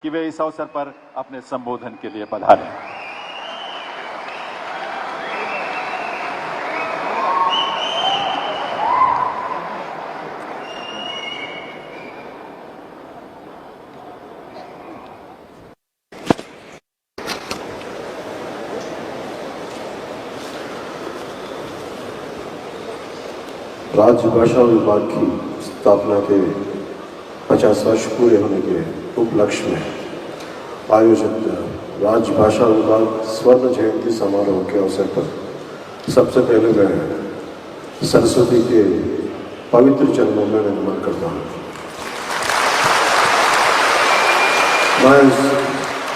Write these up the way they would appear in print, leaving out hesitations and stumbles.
कि वे इस अवसर पर अपने संबोधन के लिए पधारें। राजभाषा विभाग की स्थापना के 50 वर्ष पूरे होने के उपलक्ष्य में आयोजित राजभाषा विभाग स्वर्ण जयंती समारोह के अवसर पर सबसे पहले मैं सरस्वती के पवित्र चरणों में नमन करता हूँ। मैं इस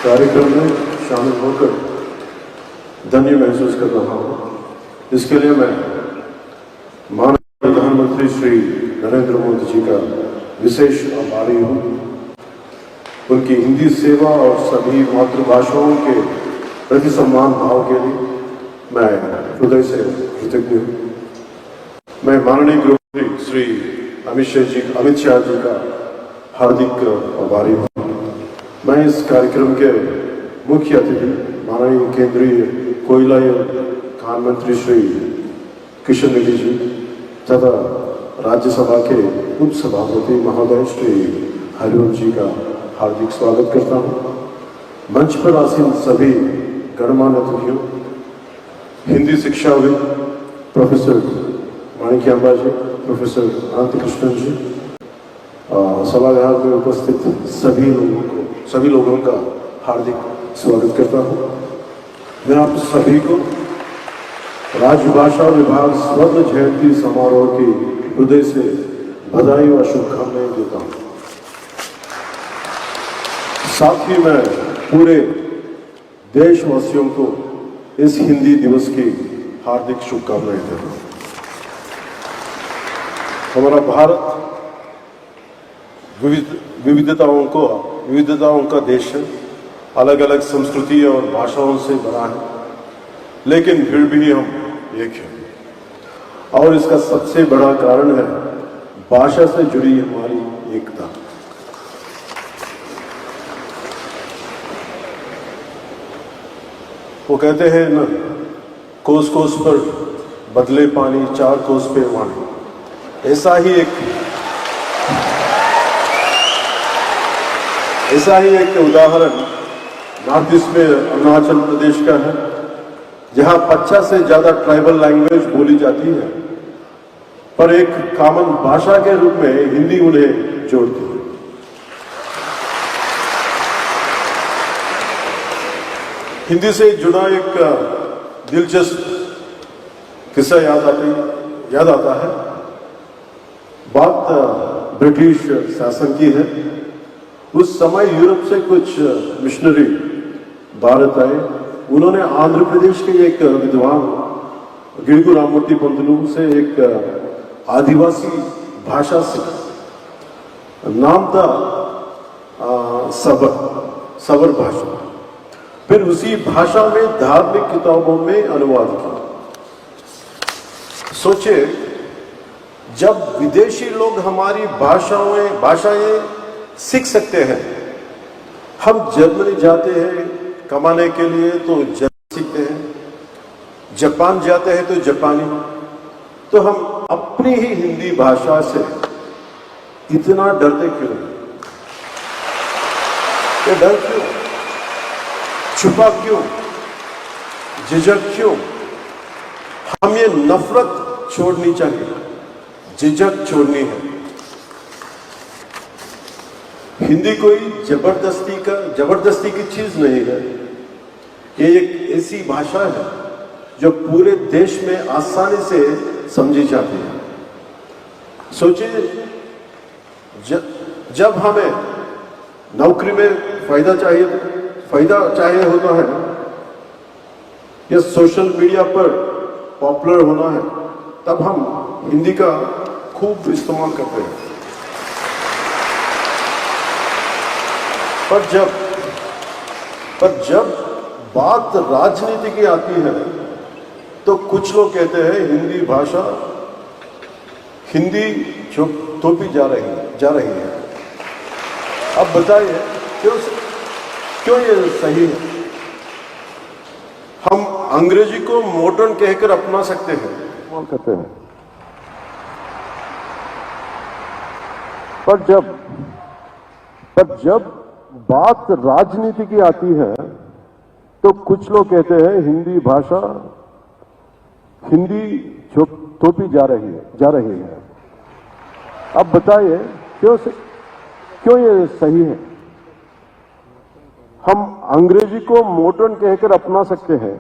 कार्यक्रम में शामिल होकर धन्य महसूस कर रहा हूँ। इसके लिए मैं माननीय प्रधानमंत्री श्री नरेंद्र मोदी जी का विशेष आभारी हूँ। उनकी हिंदी सेवा और सभी मातृभाषाओं के प्रति सम्मान भाव के लिए मैं हृदय से कृतज्ञ हूँ। मैं माननीय गृहमंत्री श्री अमित शाह जी का हार्दिक आभारी हूँ। मैं इस कार्यक्रम के मुख्य अतिथि माननीय केंद्रीय कोयला एवं खान मंत्री श्री किशन रेड्डी जी तथा राज्यसभा के उप सभापति महोदय श्री हरिवंश जी का हार्दिक स्वागत करता हूँ। मंच पर आसीन सभी गणमान्य अतिथियों, हिंदी शिक्षाविद प्रोफेसर माणिक्यांबा जी, प्रोफेसर अनंत कृष्णन जी, सभागार में उपस्थित सभी लोगों का हार्दिक स्वागत करता हूँ। मैं आप सभी को राजभाषा विभाग स्वर्ण जयंती समारोह की हृदय से बधाई व शुभकामनाएं देता हूँ। साथ ही मैं पूरे देशवासियों को इस हिंदी दिवस की हार्दिक शुभकामनाएं देता हूँ। हमारा भारत विविधताओं का देश है। अलग अलग संस्कृति और भाषाओं से बना है, लेकिन फिर भी हम एक हैं। और इसका सबसे बड़ा कारण है भाषा से जुड़ी हमारी एकता। वो कहते हैं ना, कोस कोस पर बदले पानी, चार कोस पे वाणी। ऐसा ही एक उदाहरण नॉर्थ ईस्ट में अरुणाचल प्रदेश का है, जहां 50 से ज्यादा ट्राइबल लैंग्वेज बोली जाती है, पर एक कॉमन भाषा के रूप में हिंदी उन्हें जोड़ती है। हिंदी से जुड़ा एक दिलचस्प किस्सा याद आता है। बात ब्रिटिश शासन की है। उस समय यूरोप से कुछ मिशनरी भारत आए। उन्होंने आंध्र प्रदेश के एक विद्वान गिड़गु राममूर्ति पंतलू से एक आदिवासी भाषा सीखी। नाम था सबर भाषा। फिर उसी भाषा में धार्मिक किताबों में अनुवाद किया। सोचे, जब विदेशी लोग हमारी भाषाएं सीख सकते हैं, हम जर्मनी जाते हैं कमाने के लिए तो जर्मनी सीखते हैं, जापान जाते हैं तो जापानी, तो हम अपनी ही हिंदी भाषा से इतना डरते क्यों? ये डर क्यों? छुपा क्यों? झिझक क्यों? हम ये नफरत छोड़नी चाहिए, झिझक छोड़नी है। हिंदी कोई जबरदस्ती की चीज नहीं है। ये एक ऐसी भाषा है जो पूरे देश में आसानी से समझी जाती है। सोचिए, जब हमें नौकरी में फायदा चाहिए होता है या सोशल मीडिया पर पॉपुलर होना है, तब हम हिंदी का खूब इस्तेमाल करते हैं। पर जब बात राजनीति की आती है तो कुछ लोग कहते हैं हिंदी थोपी जा रही है। अब बताइए क्यों ये सही है? हम अंग्रेजी को मॉडर्न कहकर अपना सकते हैं, इस्तेमाल करते हैं, पर जब बात राजनीति की आती है तो कुछ लोग कहते हैं हिंदी भाषा, हिंदी थोपी जा रही है। अब बताइए क्यों ये सही है? हम अंग्रेजी को मॉडर्न कहकर अपना सकते हैं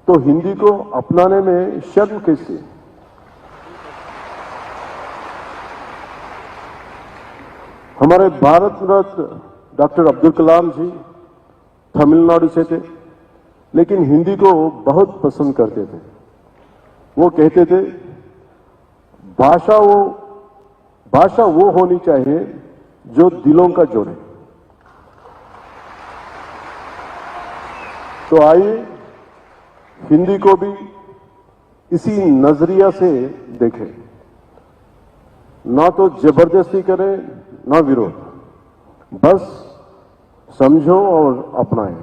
तो हिंदी को अपनाने में शर्म कैसे? हमारे भारत रत्न डॉक्टर अब्दुल कलाम जी तमिलनाडु से थे, लेकिन हिंदी को बहुत पसंद करते थे। वो कहते थे भाषा वो होनी चाहिए जो दिलों का जोड़े। तो आइए हिंदी को भी इसी नजरिया से देखें, ना तो जबरदस्ती करें ना विरोध, बस समझो और अपनाएं।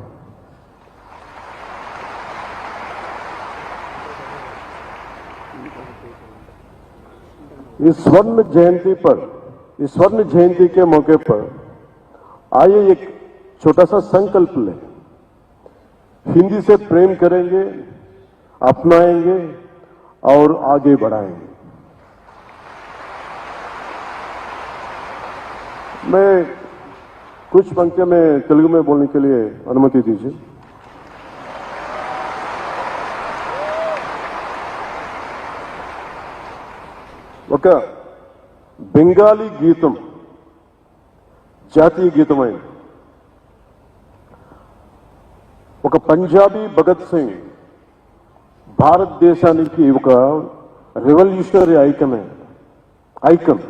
इस स्वर्ण जयंती के मौके पर आइए एक छोटा सा संकल्प लें। हिंदी से प्रेम करेंगे, अपनाएंगे और आगे बढ़ाएंगे। मैं कुछ पंक्तियां में तेलुगु में बोलने के लिए अनुमति दीजिए। ఒక బెంగాలీ గీతం జాతీయ గీతమైన, ఒక పంజాబీ భగత్ సింగ్ భారతదేశానికి ఒక రెవల్యూషనరీ ఐకన్.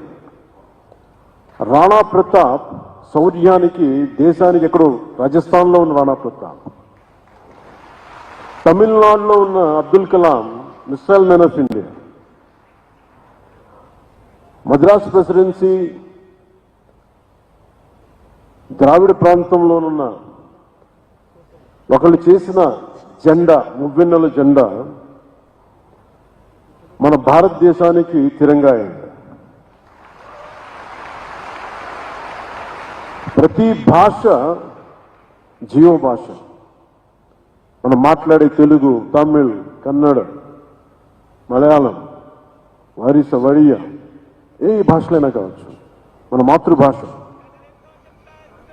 రాణా ప్రతాప్ శౌర్యానికి దేశానికి ఎక్కడో రాజస్థాన్లో ఉన్న రాణా ప్రతాప్, తమిళనాడులో ఉన్న Abdul Kalam missile man of India, Madras presidency ద్రావిడ ప్రాంతంలోనున్న ఒకళ్ళు చేసిన జెండా, మువ్వెన్నెల జెండా మన భారతదేశానికి తిరంగా అయింది. ప్రతి భాష జీవ భాష. మనం మాట్లాడే తెలుగు, తమిళ్, కన్నడ, మలయాళం, వారిస, వడియా, ఏ భాషలైనా కావచ్చు, మన మాతృభాష.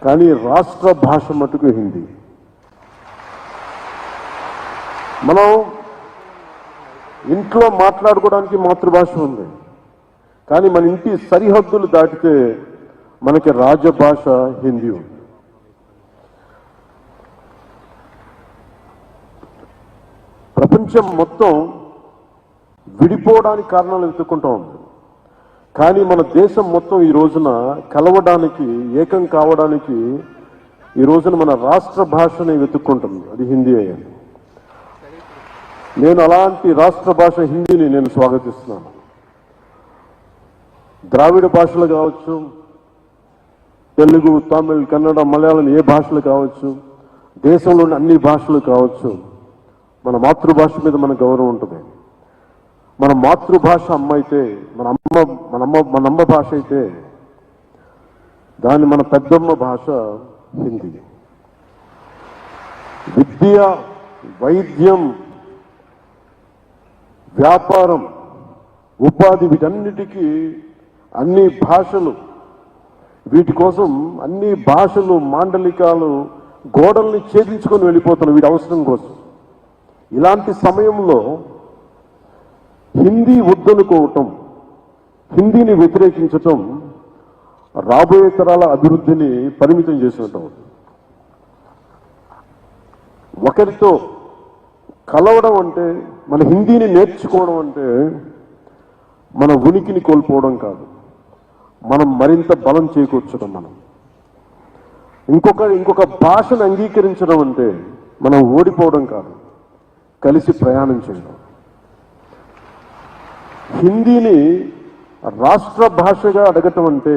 కానీ రాష్ట్ర భాష మటుకు హిందీ. మనం ఇంట్లో మాట్లాడుకోవడానికి మాతృభాష ఉంది, కానీ మన ఇంటి సరిహద్దులు దాటితే మనకి రాజభాష హిందీ ఉంది. ప్రపంచం మొత్తం విడిపోవడానికి కారణాలు వెతుక్కుంటూ ఉంది, కానీ మన దేశం మొత్తం ఈ రోజున కలవడానికి, ఏకం కావడానికి ఈ రోజున మన రాష్ట్ర భాషని వెతుక్కుంటుంది, అది హిందీ అయ్యింది. నేను అలాంటి రాష్ట్ర భాష హిందీని నేను స్వాగతిస్తున్నాను. ద్రావిడ భాషలు కావచ్చు, తెలుగు, తమిళ్, కన్నడ, మలయాళం, ఏ భాషలు కావచ్చు, దేశంలోని అన్ని భాషలు కావచ్చు, మన మాతృభాష మీద మన గౌరవం ఉంటుంది. మన మాతృభాష అమ్మ అయితే, మన అమ్మ భాష అయితే దాన్ని మన పెద్దమ్మ భాష హిందీ. విద్య, వైద్యం, వ్యాపారం, ఉపాధి, వీటన్నిటికీ అన్ని భాషలు, వీటి కోసం అన్ని భాషలు, మాండలికాలు, గోడల్ని ఛేదించుకొని వెళ్ళిపోతున్నాం వీటి అవసరం కోసం. ఇలాంటి సమయంలో హిందీ వద్దనుకోవటం, హిందీని వ్యతిరేకించటం రాబోయే తరాల అభివృద్ధిని పరిమితం చేసినట్టు. ఒకరితో కలవడం అంటే, మన హిందీని నేర్చుకోవడం అంటే మన ఉనికిని కోల్పోవడం కాదు, మనం మరింత బలం చేకూర్చడం. మనం ఇంకొక భాషను అంగీకరించడం అంటే మనం ఓడిపోవడం కాదు, కలిసి ప్రయాణం చేయడం. హిందీని రాష్ట్ర భాషగా అడగటం అంటే,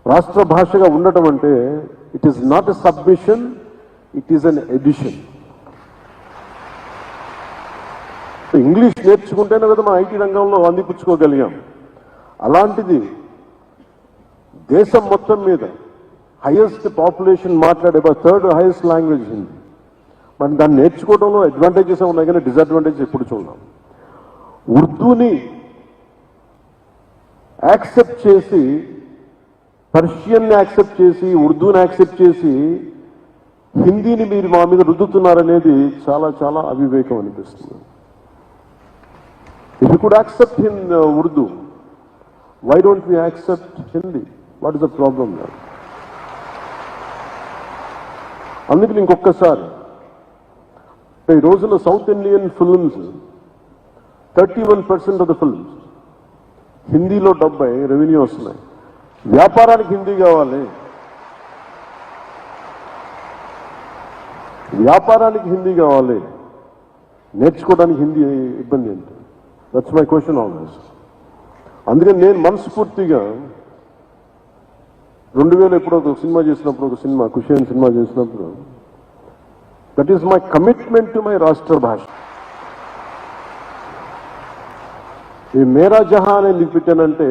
రాష్ట్ర భాషగా ఉండటం అంటే It is not a submission, it is an addition. English నేర్చుకుంటేనే కదా మన ఐటీ రంగంలో అందిపుచ్చుకోగలిగాం. అలాంటిది దేశం మొత్తం మీద హైయెస్ట్ పాపులేషన్ మాట్లాడే థర్డ్ హైయెస్ట్ లాంగ్వేజ్ హిందీ. మరి దాన్ని నేర్చుకోవడంలో అడ్వాంటేజెస్ ఉన్నాయి కానీ డిసడ్వాంటేజెస్ ఎప్పుడు చూడాం. ఉర్దూని యాక్సెప్ట్ చేసి, పర్షియన్ని యాక్సెప్ట్ చేసి, ఉర్దూని యాక్సెప్ట్ చేసి హిందీని మీరు మా మీద రుద్దుతున్నారనేది చాలా చాలా అవివేకం అనిపిస్తుంది. If you could accept in Urdu, why don't we accept Hindi? What is the problem now? అందుకని ఇంకొకసారి ఈ రోజున south Indian films 31% of the films హిందీలో 70 రెవెన్యూ వస్తున్నాయి. వ్యాపారానికి హిందీ కావాలి, వ్యాపారానికి హిందీ కావాలి, నేర్చుకోవడానికి హిందీ ఇబ్బంది ఏంటి? That's my question always. అందుకని నేను మనస్ఫూర్తిగా 2000 ఎప్పుడో ఒక సినిమా చేసినప్పుడు, ఒక సినిమా కుషేన్ సినిమా చేసినప్పుడు, that is my commitment to my రాష్ట్ర భాష. ఈ మేరా జహా అని ఎందుకు పెట్టానంటే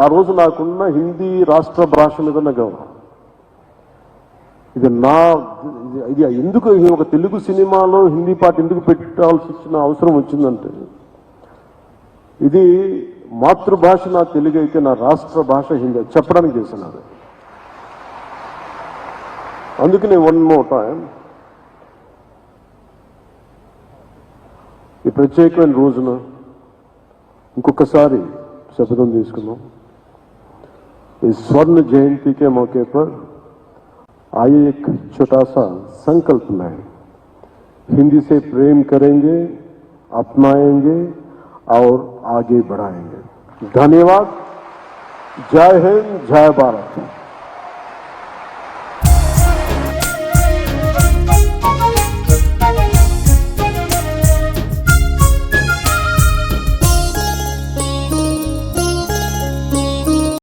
ఆ రోజు నాకున్న హిందీ రాష్ట్ర భాష మీద నా గౌరవం. ఇది ఎందుకు ఒక తెలుగు సినిమాలో హిందీ పాట ఎందుకు పెట్టాల్సి వచ్చిన అవసరం వచ్చిందంటే, ఇది మాతృభాష నా తెలుగు అయితే నా రాష్ట్ర భాష హిందీ చెప్పడానికి చేశాను. అది అందుకనే వన్ మోర్ టైం ఈ ప్రత్యేకమైన రోజున ఇంకొకసారి శపథం తీసుకున్నాం. इस स्वर्ण जयंती के मौके पर आइए एक छोटा सा संकल्प लें. हिंदी से प्रेम करेंगे, अपनाएंगे और आगे बढ़ाएंगे. धन्यवाद. जय हिंद, जय भारत.